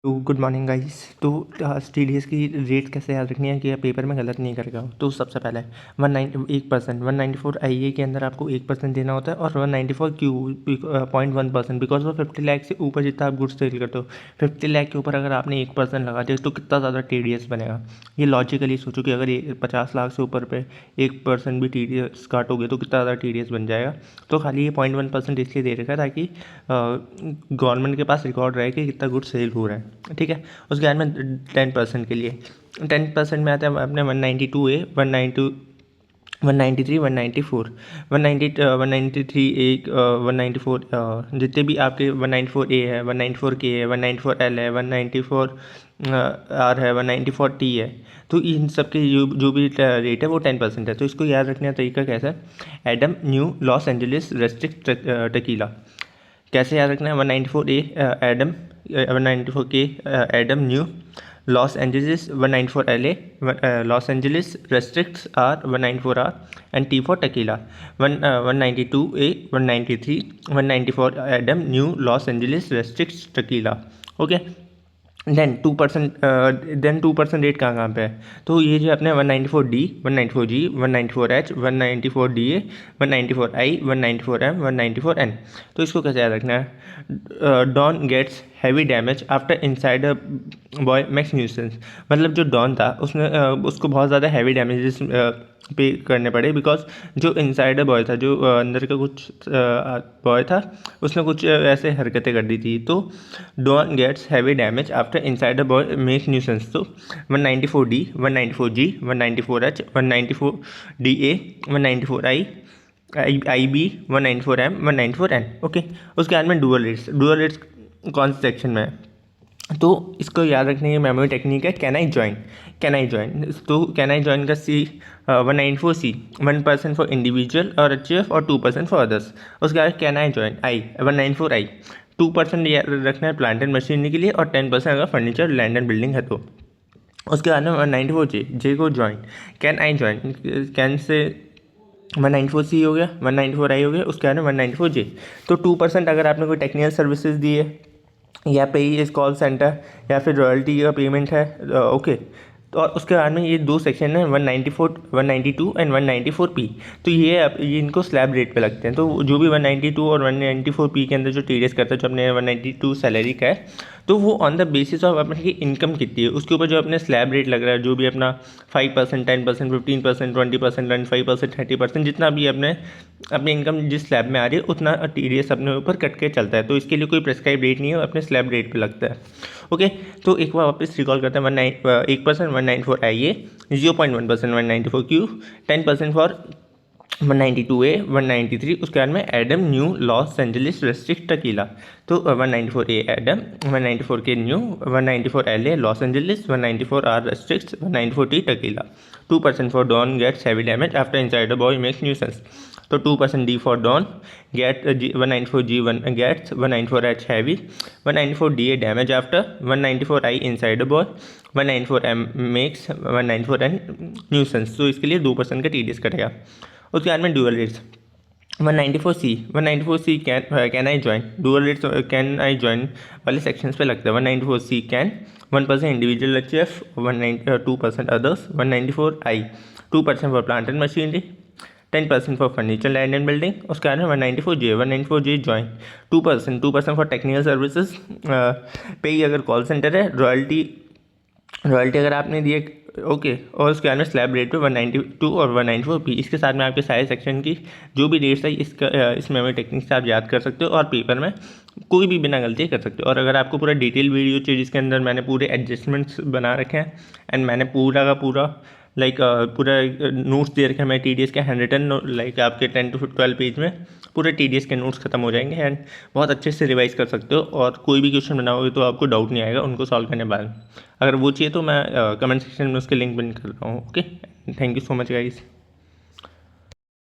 तो good morning guys. तो TDS की रेट कैसे याद रखनी है कि आप पेपर में गलत नहीं करेगा। तो सबसे पहले 1% 194 आईए के अंदर आपको 1% देना होता है और 194 क्यू 0.1%, बिकॉज वो 50 लाख से ऊपर जितना आप गुड्स सेल करते हो 50 लाख के ऊपर अगर आपने 1% लगा दिया तो कितना ज़्यादा टीडीएस बनेगा। ये लॉजिकली सोचो कि अगर 50 लाख से ऊपर पे 1% भी टीडीएस काटोगे तो कितना ज़्यादा टीडीएस बन जाएगा। तो खाली ये 0.1% इसलिए दे रखा है ताकि गवर्नमेंट के पास रिकॉर्ड रहे कि कितना गुड्स सेल हो रहा है। ठीक है। उसके बाद में 10% के लिए 10% में आता है अपने 192A 192 193 194 193 एक 194 जितने भी आपके 194A है 194K है 194L है 194 R है 194T है। तो इन सब के जो भी रेट है वो 10% है। तो इसको याद रखने का तरीका कैसा है। Adam new Los Angeles restrict tequila कैसे याद रखना है। 194A Adam 194K Adam new Los Angeles 194LA Los Angeles restricts R 194R and T for tequila 192A 193 194 Adam new Los Angeles restricts tequila। Okay. Then 2% rate कहाँ पे है। तो ये जो अपने 194D 194G 194H 194DA 194I 194M 194N। तो इसको कैसे याद रखना है। Don gets heavy damage after inside boy max nuisance. मतलब जो डॉन था उसने उसको बहुत ज़्यादा हैवी डैमेजेस पे करने पड़े, बिकॉज जो इनसाइडर बॉय था जो अंदर का कुछ बॉय था उसने कुछ ऐसे हरकतें कर दी थी। तो Don gets heavy damage after insider boy make nuisance. तो 194D 194G 194H 194DA 194I IB 194M 194N। Okay. उसके बाद में डुअल रेट्स कौन से सेक्शन में है। तो इसको याद रखने की मेमोरी टेक्निक है कैन आई ज्वाइन। तो कैन आई ज्वाइन का C 194C 1% फॉर इंडिविजुअल और HF और 2% फॉर अदर्स। उसके बाद can I join I 194I 2% रखना है प्लांट एंड मशीनरी के लिए और 10% अगर फर्नीचर लैंड एंड बिल्डिंग है तो। उसके बाद में 194J को join can I join can say 194C हो गया 194I हो गया। उसके बाद में 194J। तो 2% अगर आपने कोई टेक्निकल सर्विसेज दी है या पे इस कॉल सेंटर या फिर रॉयल्टी का पेमेंट है। ओके। तो और उसके बाद में ये दो सेक्शन है 194 192 एंड 194P। तो ये इनको स्लैब रेट पे लगते हैं। तो जो भी 192 और 194P के अंदर जो टीडीएस करता है जो अपने 192 सैलरी का है तो वो ऑन द बेसिस ऑफ अपने की इनकम कितनी है उसके ऊपर जो अपने स्लैब रेट लग रहा है जो भी अपना 5% 10% 15% 20% 25% 30% जितना भी अपनी इनकम जिस स्लैब में आ रही है उतना टीडीएस अपने ऊपर कट के चलता है। तो इसके लिए कोई प्रेस्क्राइब रेट नहीं है, अपने स्लैब रेट पे लगता है। ओके। तो एक बार वापस रिकॉल करते हैं 1% 194IA 0.1% 194Q 10% फॉर 192A 193। उसके बाद में Adam new Los Angeles restrict tequila. तो 194A Adam 194K new 194LA Los Angeles 194R restricts 194T tequila 2% for Don gets heavy damage after insider boy makes nuisance. तो 2% D for Don get 194G gets 194H heavy 194DA damage after 194I insider boy 194M makes 194N nuisance. तो इसके लिए 2% का TDS कटेगा। उसके बाद में dual rates 194C can I join. Dual rates can I join वाले सेक्शंस पे लगता है। 194C can 1% individual HF 2% others 194I 2% for plant and machinery 10% for furniture land and building. उसके बाद में 194J join 2% for technical services पे अगर call centre है रॉयल्टी अगर आपने दिए। ओके। और उसके बाद में स्लैब रेट पे 192 और 194P। इसके साथ में आपके सारे सेक्शन की जो भी रेट्स है इस मेमोरी टेक्निक से आप याद कर सकते हो और पेपर में कोई भी बिना गलती कर सकते हो। और अगर आपको पूरा डिटेल वीडियो चाहिए जिसके अंदर मैंने पूरे एडजस्टमेंट्स बना रखे हैं एंड मैंने पूरा का पूरा पूरा नोट्स दे रखे हैं मैं TDS के हैंड रिटन आपके 10 to 12 पेज में पूरे TDS के नोट्स खत्म हो जाएंगे एंड बहुत अच्छे से रिवाइज कर सकते हो और कोई भी क्वेश्चन बनाओगे तो आपको डाउट नहीं आएगा उनको सॉल्व करने बाद। अगर वो चाहिए तो मैं कमेंट सेक्शन में उसके लिंक पिन कर रहा हूँ। Okay. Thank you so much guys.